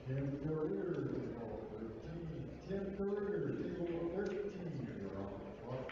10 careers, table 13. 10 careers, table 13. You're on the clock.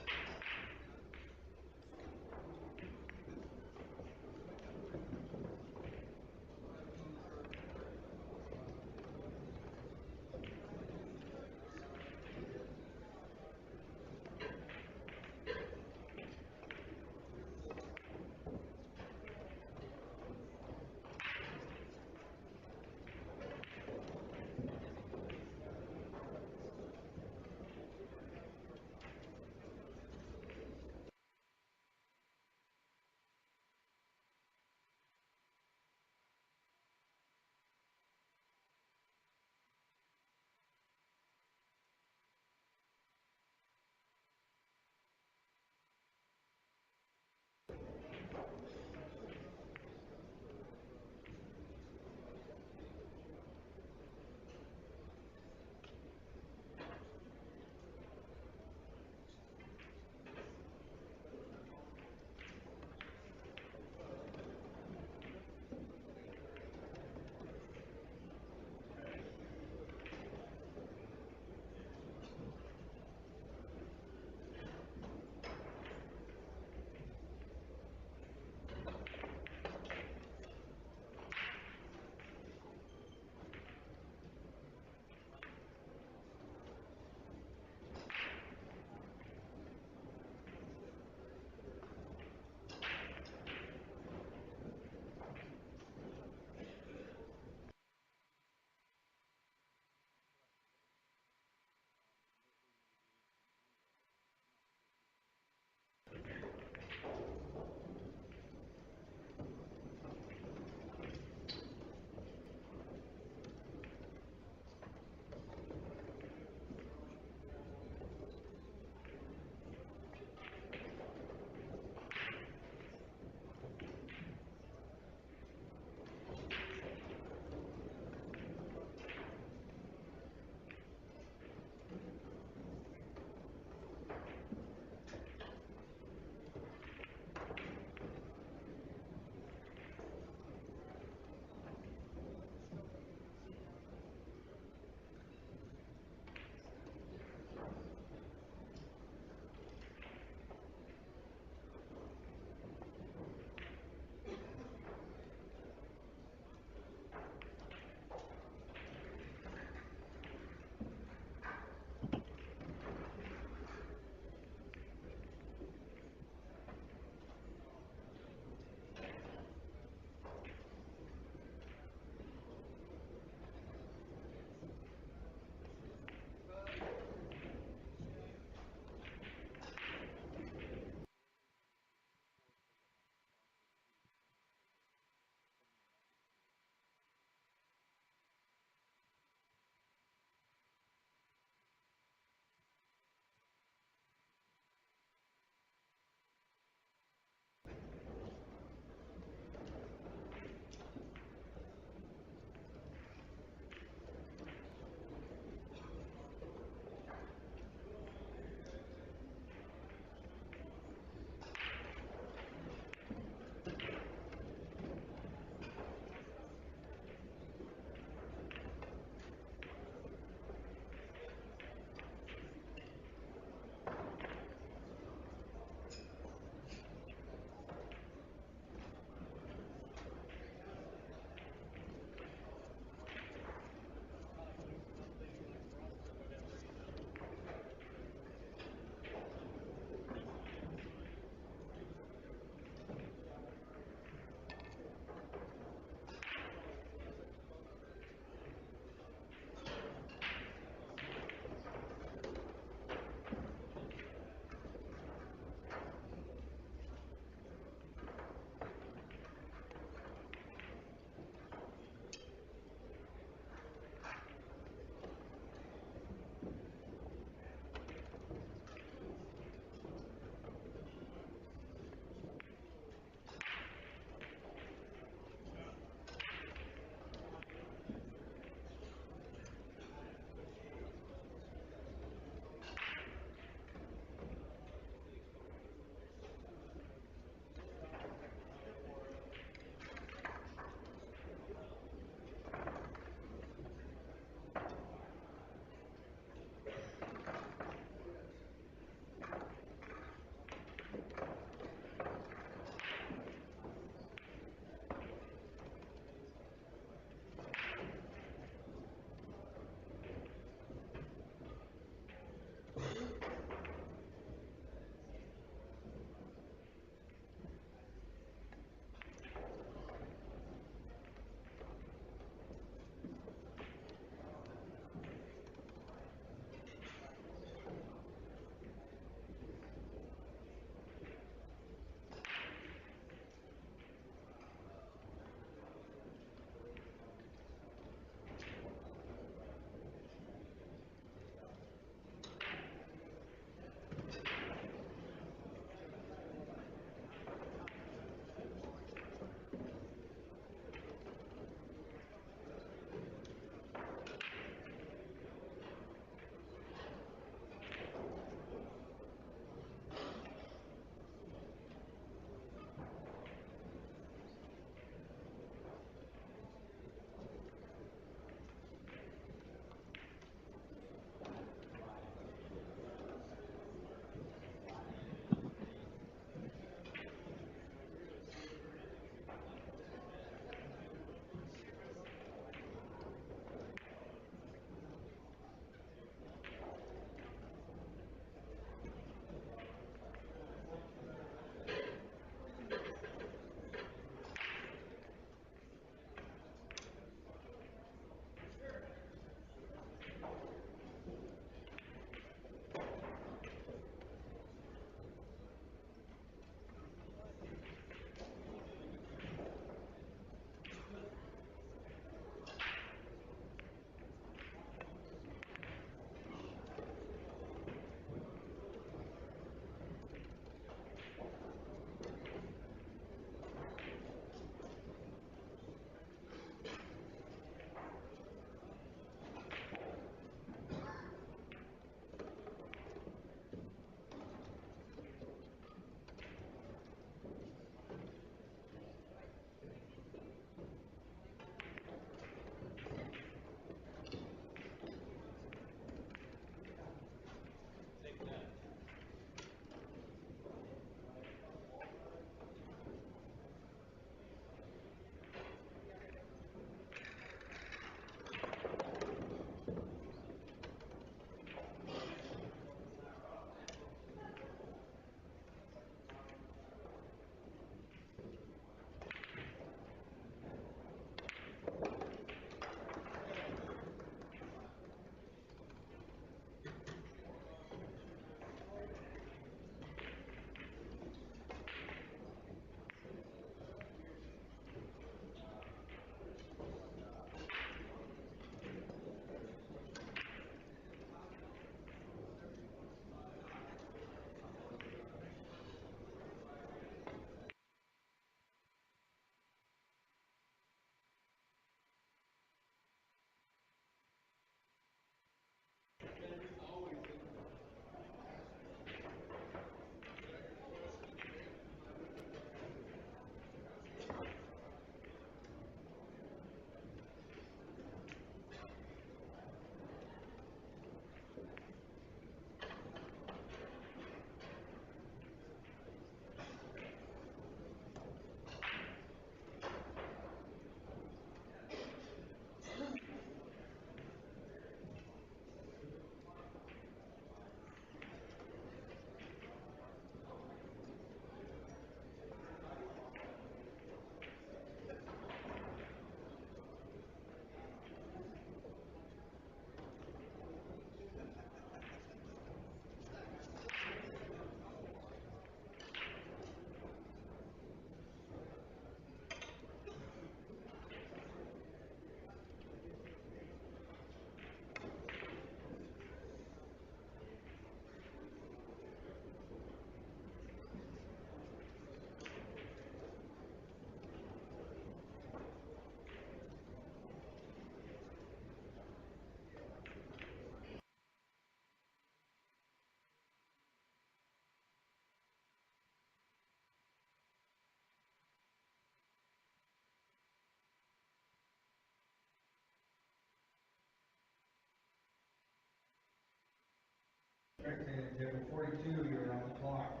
Table 42, you're on the clock.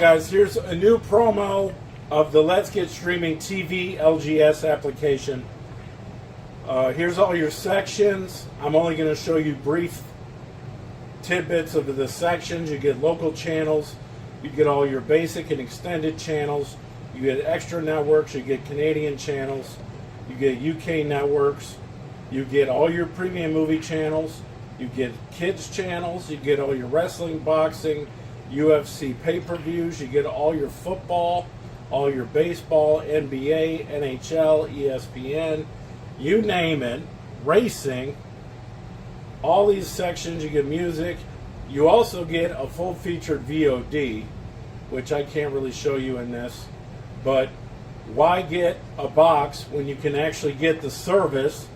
guys, here's a new promo of the Let's Get Streaming TV LGS application. Here's all your sections. I'm only going to show you brief tidbits of the sections. You get local channels. You get all your basic and extended channels. You get extra networks. You get Canadian channels. You get UK networks. You get all your premium movie channels. You get kids channels. You get all your wrestling, boxing, UFC pay-per-views. You get all your football, all your baseball, NBA, NHL, ESPN, you name it, racing. All these sections, you get music. You also get a full-featured VOD, which I can't really show you in this. But why get a box when you can actually get the service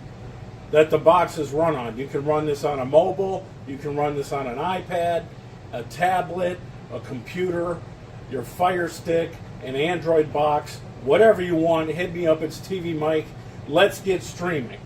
that the box is run on? You can run this on a mobile. You can run this on an iPad, a tablet, a computer, your Fire Stick, an Android box, whatever you want. Hit me up. It's TvMike. Let's get streaming.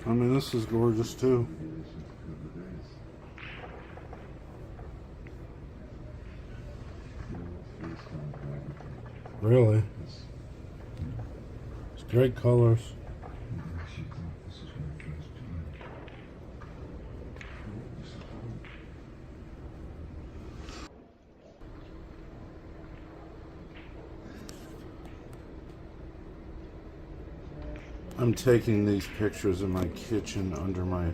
I mean, this is gorgeous too. Really? It's great colors. I'm taking these pictures in my kitchen under my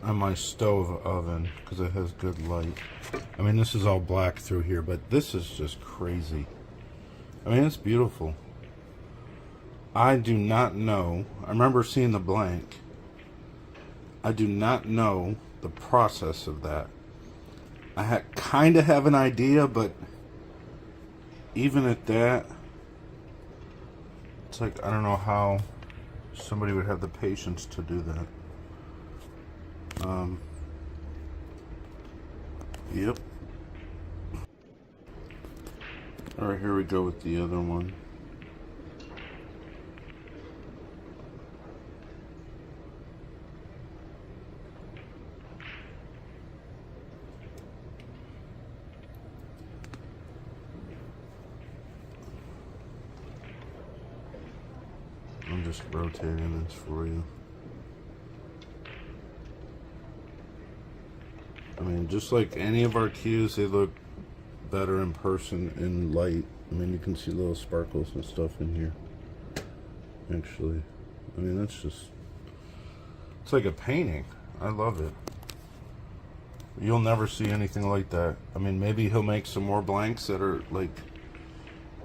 on my stove oven because it has good light. I mean, this is all black through here, but this is just crazy. I mean, it's beautiful. I do not know. I remember seeing the blank. I do not know the process of that. I kind of have an idea, but even at that, it's like, I don't know how somebody would have the patience to do that. Yep. Alright, here we go with the other one. I'm just rotating this for you. I mean, just like any of our cues, they look better in person in light. I mean, you can see little sparkles and stuff in here. Actually, I mean, that's just, it's like a painting. I love it. You'll never see anything like that. I mean, maybe he'll make some more blanks that are like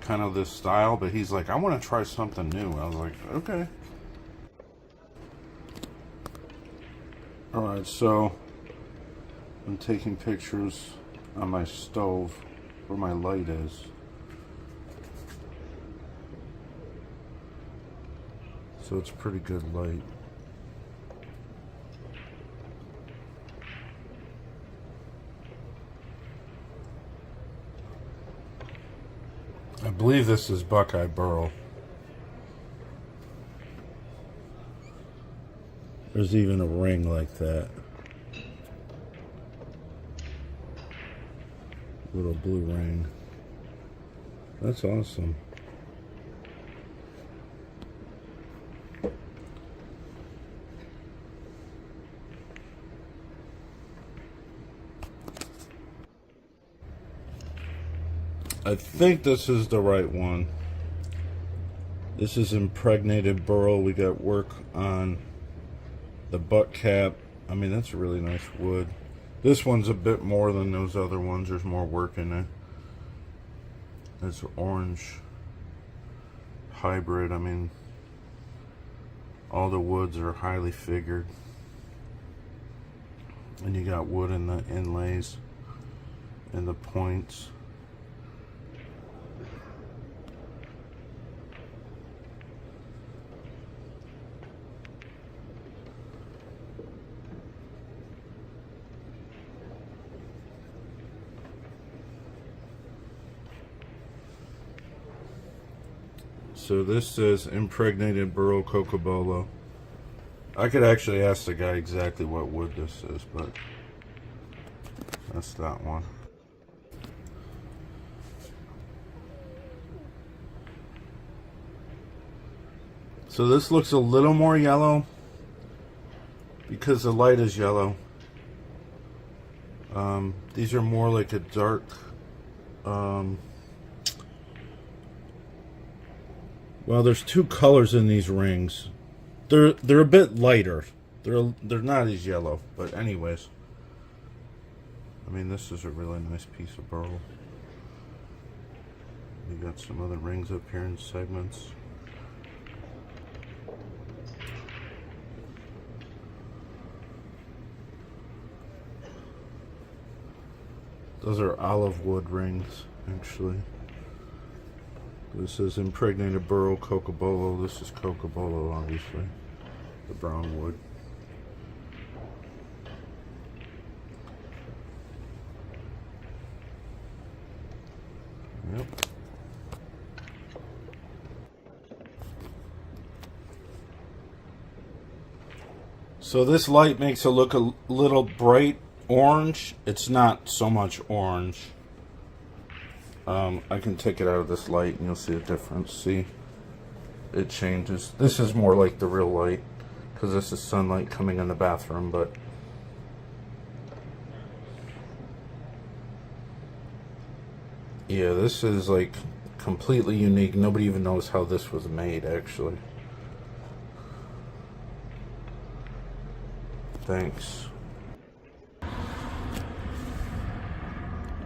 kind of this style, but he's like, I want to try something new. I was like, okay. Alright, so I'm taking pictures on my stove where my light is. So it's pretty good light. I believe this is Buckeye Burl. There's even a ring like that. Little blue ring. That's awesome. I think this is the right one. This is impregnated burl. We got work on the butt cap. I mean, that's a really nice wood. This one's a bit more than those other ones. There's more work in it. It's orange hybrid. I mean, all the woods are highly figured. And you got wood in the inlays and the points. So this says impregnated burl cocobolo. I could actually ask the guy exactly what wood this is, but that's that one. So this looks a little more yellow because the light is yellow. These are more like a dark well, there's two colors in these rings. They're a bit lighter. They're not as yellow, but anyways. I mean, this is a really nice piece of burl. You got some other rings up here in segments. Those are olive wood rings, actually. This is impregnated burl cocobolo. This is cocobolo, obviously. The brown wood. Yep. So this light makes it look a little bright orange. It's not so much orange. I can take it out of this light and you'll see the difference. See, it changes. This is more like the real light because this is sunlight coming in the bathroom, but yeah, this is like completely unique. Nobody even knows how this was made, actually. Thanks.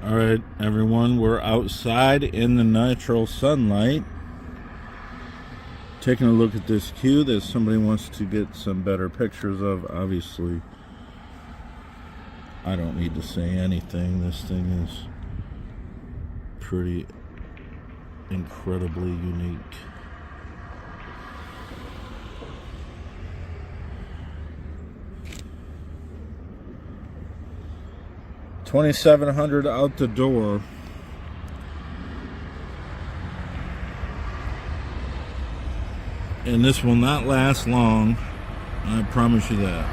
Alright, everyone, we're outside in the natural sunlight taking a look at this cue that somebody wants to get some better pictures of. Obviously, I don't need to say anything. This thing is pretty incredibly unique. $2,700 out the door. And this will not last long, I promise you that.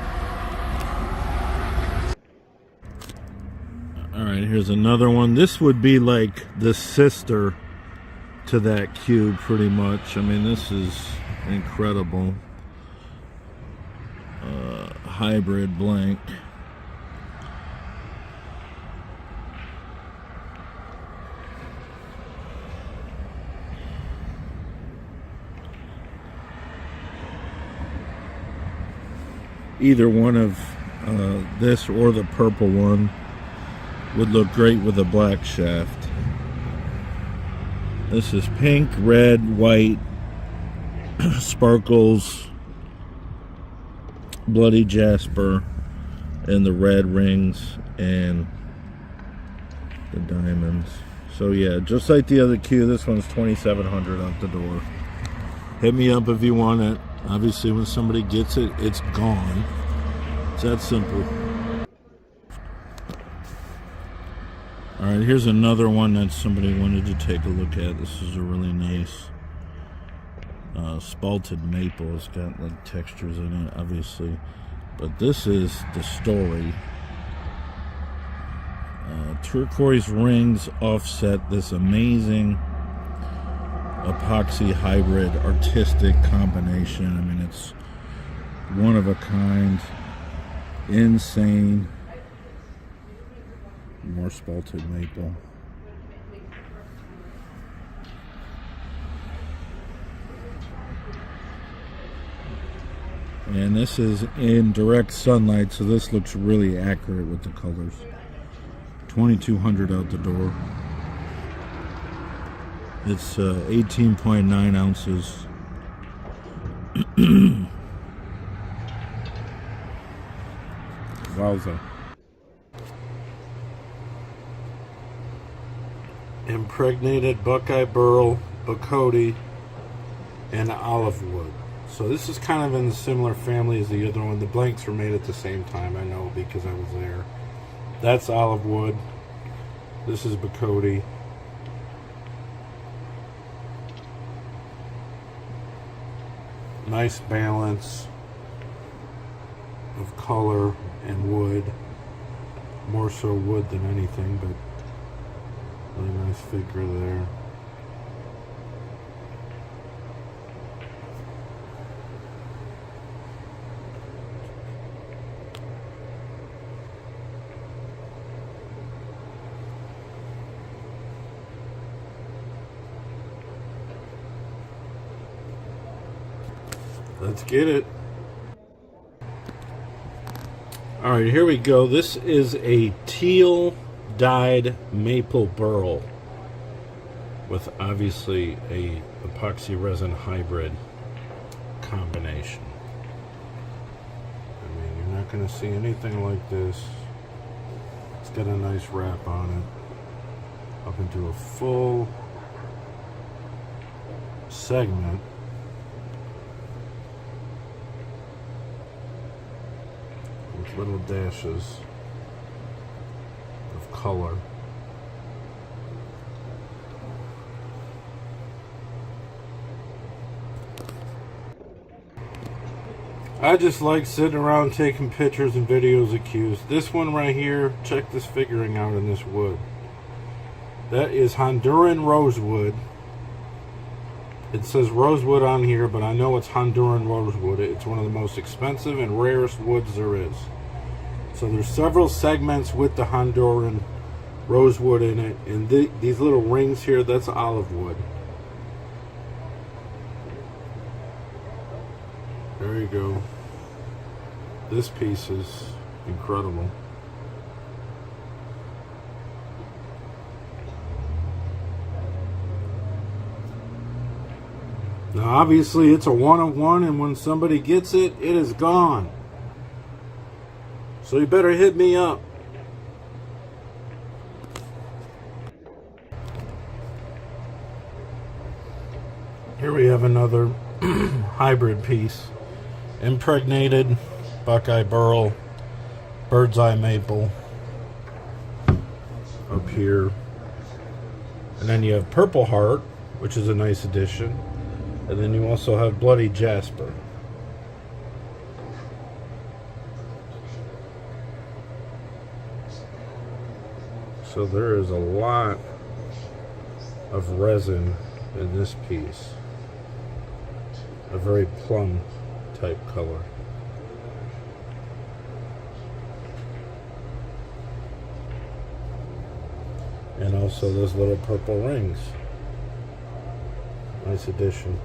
Alright, here's another one. This would be like the sister to that cube, pretty much. I mean, this is incredible. Hybrid blank. Either one of this or the purple one would look great with a black shaft. This is pink, red, white, sparkles, bloody jasper, and the red rings and the diamonds. So yeah, just like the other cue, this one's $2,700 out the door. Hit me up if you want it. Obviously, when somebody gets it, it's gone. It's that simple. Alright, here's another one that somebody wanted to take a look at. This is a really nice spalted maple. It's got like textures in it, obviously. But this is the story. Turquoise rings offset this amazing epoxy hybrid artistic combination. I mean, it's one of a kind, insane. More spalted maple. And this is in direct sunlight, so this looks really accurate with the colors. $2,200 out the door. It's 18.9 ounces. Wowza. Impregnated Buckeye Burl, Bacote, and olive wood. So this is kind of in the similar family as the other one. The blanks were made at the same time, I know, because I was there. That's olive wood. This is Bacote. Nice balance of color and wood. More so wood than anything, but really nice figure there. Let's get it. Alright, here we go. This is a teal dyed maple burl with obviously a epoxy resin hybrid combination. I mean, you're not going to see anything like this. It's got a nice wrap on it up into a full segment. With little dashes of color. I just like sitting around taking pictures and videos of cues. This one right here, check this figuring out in this wood. That is Honduran rosewood. It says rosewood on here, but I know it's Honduran rosewood. It's one of the most expensive and rarest woods there is. So there's several segments with the Honduran rosewood in it. And these little rings here, that's olive wood. There you go. This piece is incredible. Now obviously it's a one-of-one, and when somebody gets it, it is gone. So you better hit me up. Here we have another hybrid piece. Impregnated Buckeye Burl, Bird's Eye Maple up here. And then you have Purple Heart, which is a nice addition. And then you also have Bloody Jasper. So there is a lot of resin in this piece. A very plum type color. And also those little purple rings. Nice addition.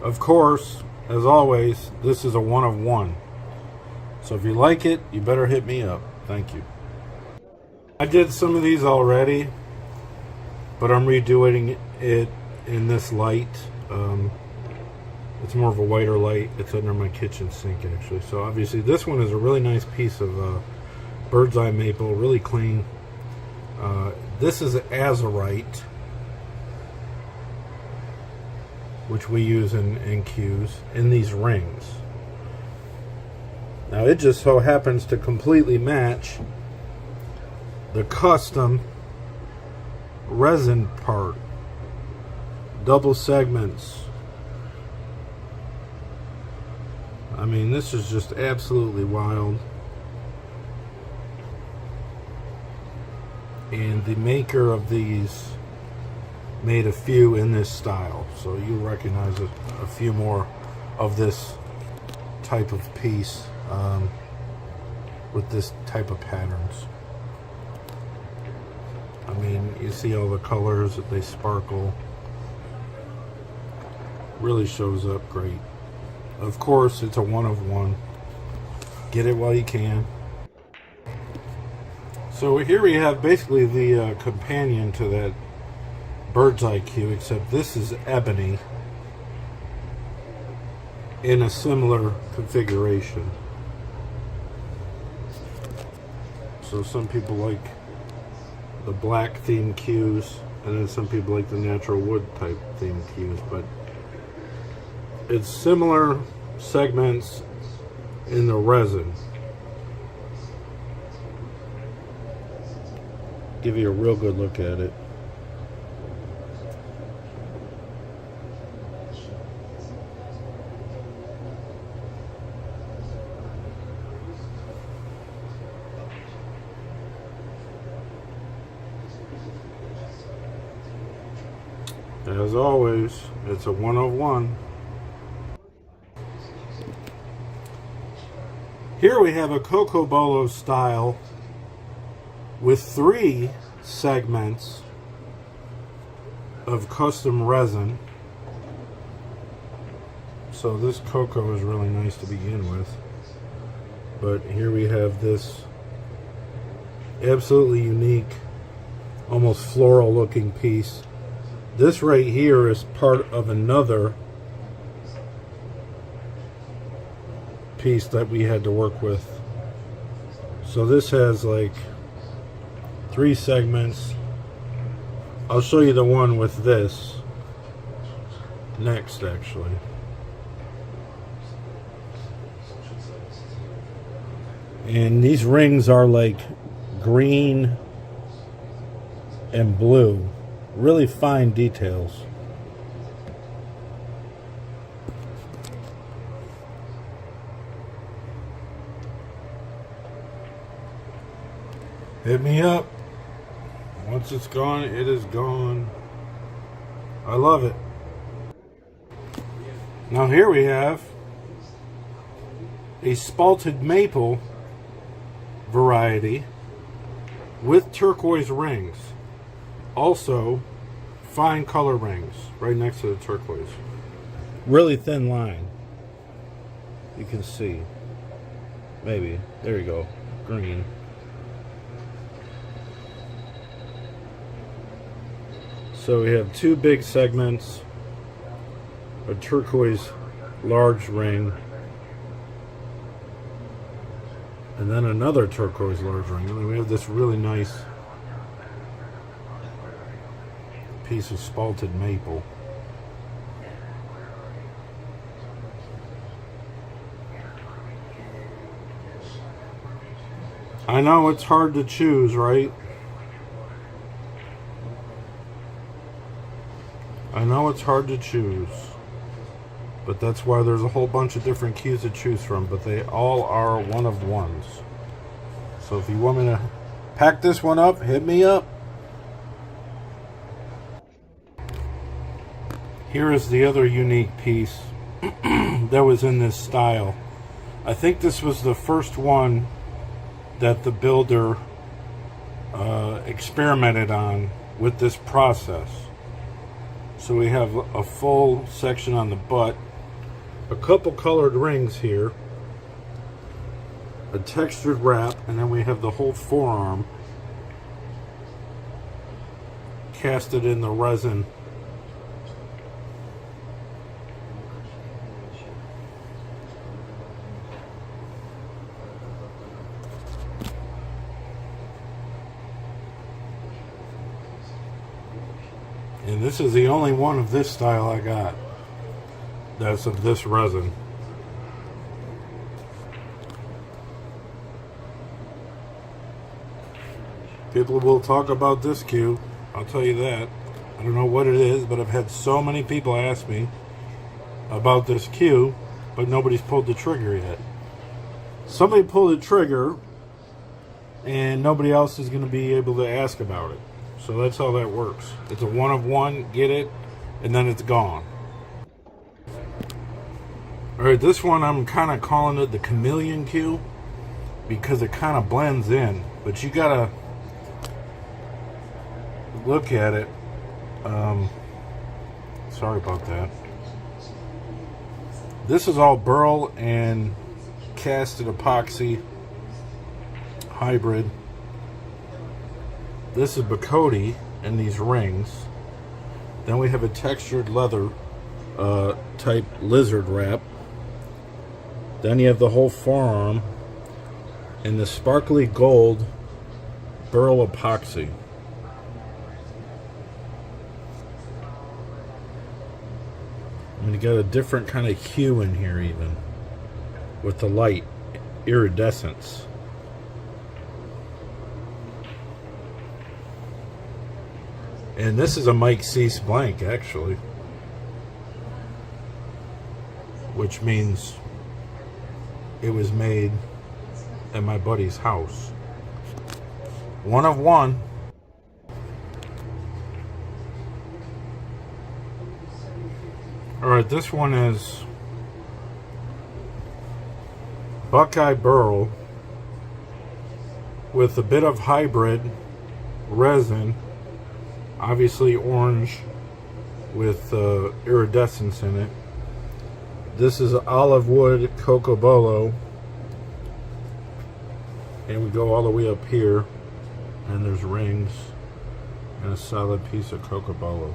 Of course, as always, this is a one-of-one. So if you like it, you better hit me up. Thank you. I did some of these already, but I'm redoing it in this light. It's more of a whiter light. It's under my kitchen sink, actually. So obviously this one is a really nice piece of Bird's Eye Maple, really clean. This is azurite, which we use in cues, in these rings. Now it just so happens to completely match the custom resin part. Double segments. I mean, this is just absolutely wild. And the maker of these made a few in this style, so you'll recognize a few more of this type of piece with this type of patterns. I mean, you see all the colors that they sparkle. Really shows up great. Of course, it's a one-of-one. Get it while you can. So here we have basically the companion to that Bird's Eye cue, except this is ebony in a similar configuration. So some people like the black themed cues, and then some people like the natural wood type themed cues, but it's similar segments in the resin. Give you a real good look at it. As always, it's a one-of-one. Here we have a Coco Bolo style with 3 segments of custom resin. So this cocoa is really nice to begin with. But here we have this absolutely unique, almost floral looking piece. This right here is part of another piece that we had to work with. So this has like 3 segments. I'll show you the one with this next, actually. And these rings are like green and blue. Really fine details. Hit me up. Once it's gone, it is gone. I love it. Now here we have a spalted maple variety with turquoise rings. Also, fine color rings right next to the turquoise. Really thin line. You can see. Maybe. There you go. Green. So we have two big segments, a turquoise large ring, and then another turquoise large ring. And then we have this really nice piece of spalted maple. I know it's hard to choose, right? I know it's hard to choose, but that's why there's a whole bunch of different cues to choose from, but they all are one of ones. So if you want me to pack this one up, hit me up. Here is the other unique piece that was in this style. I think this was the first one that the builder experimented on with this process. So we have a full section on the butt, a couple colored rings here, a textured wrap, and then we have the whole forearm casted in the resin. And this is the only one of this style I got that's of this resin. People will talk about this cue, I'll tell you that. I don't know what it is, but I've had so many people ask me about this cue, but nobody's pulled the trigger yet. Somebody pulled the trigger, and nobody else is going to be able to ask about it. So that's how that works. It's a one of one, get it, and then it's gone. Alright, this one I'm kind of calling it the chameleon cue because it kind of blends in. But you gotta look at it. Sorry about that. This is all burl and casted epoxy hybrid. This is Bacote and these rings. Then we have a textured leather type lizard wrap. Then you have the whole forearm and the sparkly gold burl epoxy. And you got a different kind of hue in here even with the light iridescence. And this is a Mike Cease blank, actually. Which means it was made at my buddy's house. One of one. Alright, this one is Buckeye Burl with a bit of hybrid resin. Obviously orange with iridescence in it. This is olive wood cocobolo, and we go all the way up here, and there's rings and a solid piece of cocobolo.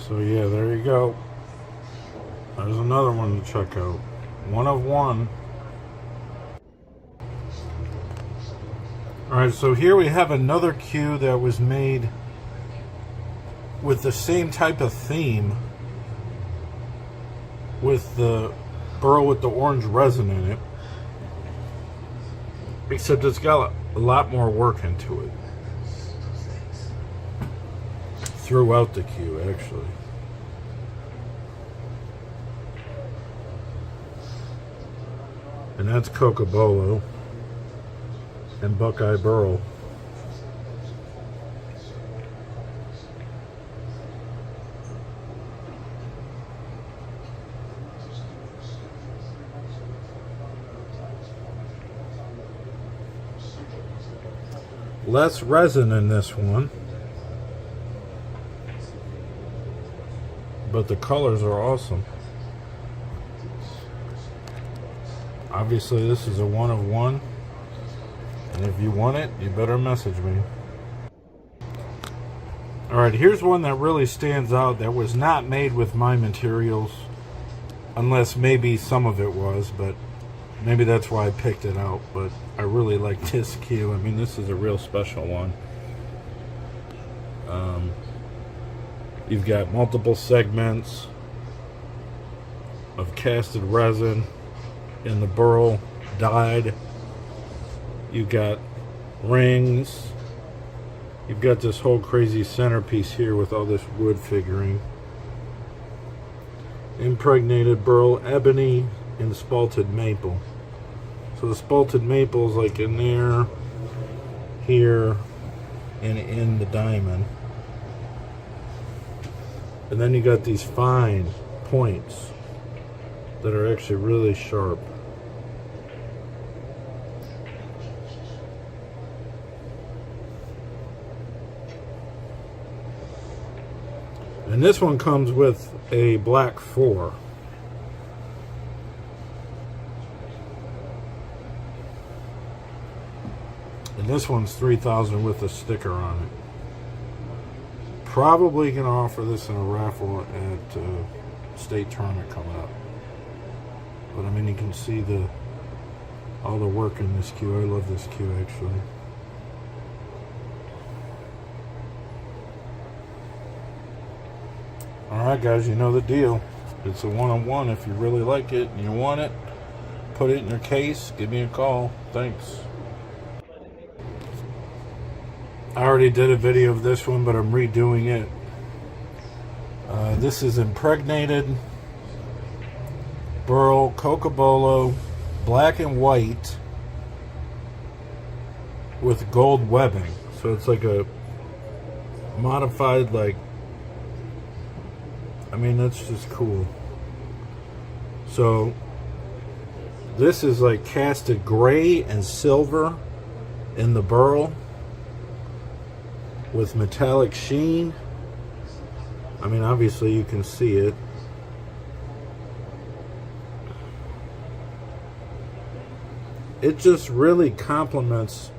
So yeah, there you go. There's another one to check out. One of one. Alright, so here we have another cue that was made with the same type of theme, with the burl with the orange resin in it. except it's got a lot more work into it throughout the cue, actually. And that's Cocobolo and Buckeye Burl. Less resin in this one, but the colors are awesome. Obviously this is a 1 of 1, and if you want it, you better message me. Alright, here's one that really stands out that was not made with my materials, unless maybe some of it was, but maybe that's why I picked it out. But I really like this cue. I mean, this is a real special one. You've got multiple segments of casted resin in the burl dyed. You've got rings. You've got this whole crazy centerpiece here with all this wood figuring. Impregnated burl, ebony, and spalted maple. So the spalted maple is like in there, here, and in the diamond. And then you got these fine points that are actually really sharp. And this one comes with a black 4. And this one's $3,000 with a sticker on it. Probably gonna offer this in a raffle at state tournament coming up. But I mean, you can see all the work in this cue. I love this cue actually. Alright guys, you know the deal. It's a 1 of 1. If you really like it and you want it, put it in your case, give me a call. Thanks. I already did a video of this one, but I'm redoing it. This is impregnated burl, Cocobolo, black and white with gold webbing. So it's like a modified, like, I mean, that's just cool. So this is like casted gray and silver in the burl with metallic sheen. I mean, obviously you can see it. It just really complements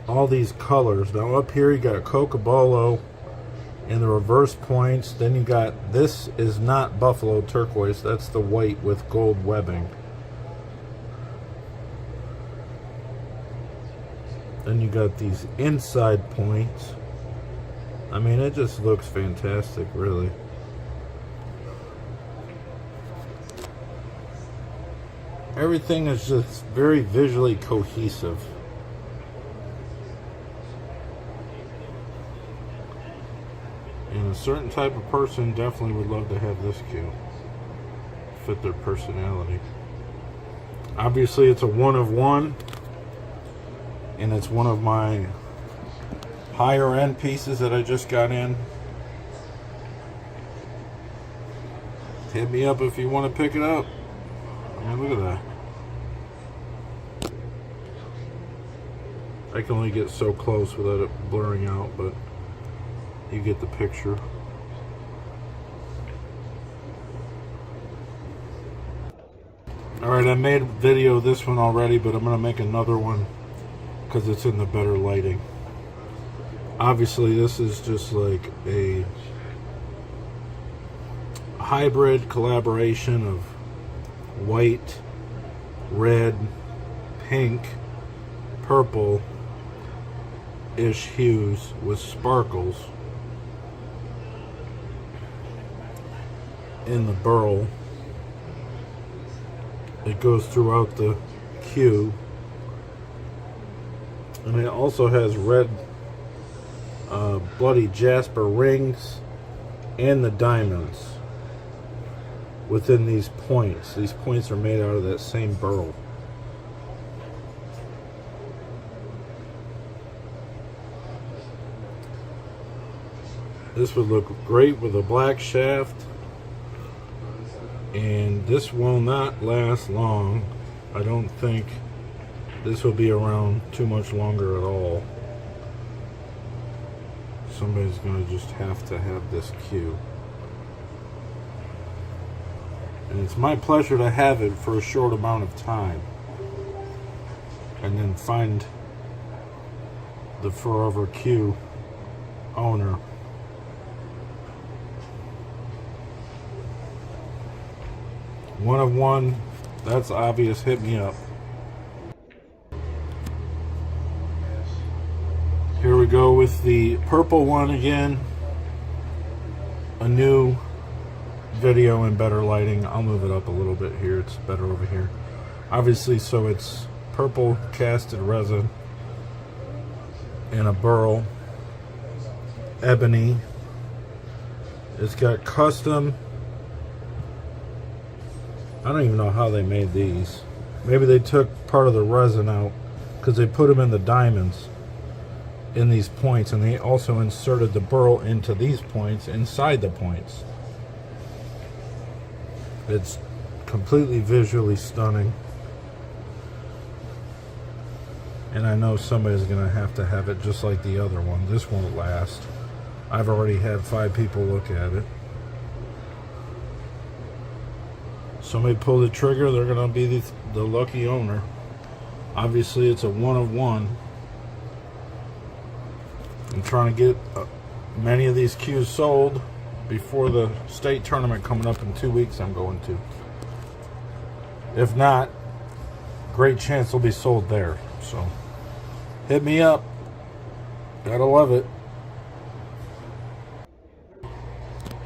all these colors. Now up here you got Cocobolo in the reverse points. Then you got, this is not buffalo turquoise, that's the white with gold webbing. Then you got these inside points. I mean, it just looks fantastic, really. Everything is just very visually cohesive. And a certain type of person definitely would love to have this cue. Fit their personality. Obviously, it's a 1 of 1. And it's one of my higher end pieces that I just got in. Hit me up if you want to pick it up. I mean, look at that. I can only get so close without it blurring out, but you get the picture. Alright, I made a video of this one already, but I'm going to make another one because it's in the better lighting. Obviously, this is just like a hybrid collaboration of white, red, pink, purple-ish hues with sparkles in the burl. It goes throughout the cue. And it also has red bloody jasper rings and the diamonds within these points. These points are made out of that same burl. This would look great with a black shaft, and this will not last long. I don't think this will be around too much longer at all. Somebody's going to just have to have this cue. And it's my pleasure to have it for a short amount of time, and then find the forever cue owner. One of one, that's obvious. Hit me up. Here we go with the purple one again. A new video and better lighting. I'll move it up a little bit here. It's better over here. Obviously, so it's purple casted resin and a burl. Ebony. It's got custom. I don't even know how they made these. Maybe they took part of the resin out because they put them in the diamonds in these points, and they also inserted the burl into these points inside the points. It's completely visually stunning, and I know somebody's gonna have to have it just like the other one. This won't last. I've already had 5 people look at it. Somebody pull the trigger, they're gonna be the lucky owner. Obviously, it's a one of one. I'm trying to get many of these cues sold before the state tournament coming up in 2 weeks. I'm going to. If not, great chance they'll be sold there. So hit me up. Gotta love it.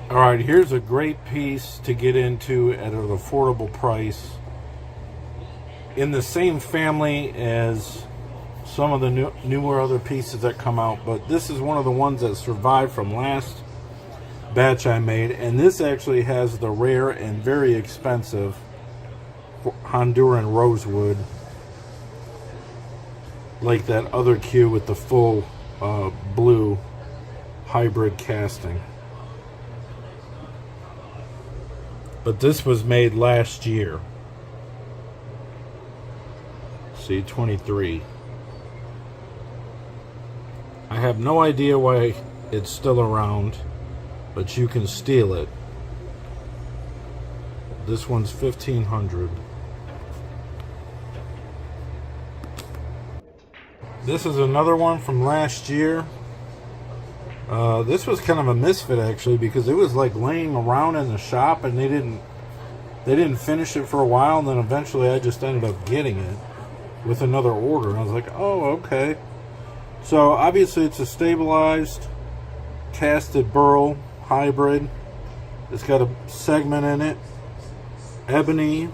Alright, here's a great piece to get into at an affordable price. In the same family as some of the newer other pieces that come out, but this is one of the ones that survived from last batch I made, and this actually has the rare and very expensive Honduran rosewood, like that other cue with the full blue hybrid casting. But this was made last year. See, 23. I have no idea why it's still around, but you can steal it. This one's $1,500. This is another one from last year. This was kind of a misfit actually, because it was like laying around in the shop and they didn't finish it for a while, and then eventually I just ended up getting it with another order, and I was like, oh, okay. So obviously it's a stabilized casted burl hybrid. It's got a segment in it, ebony.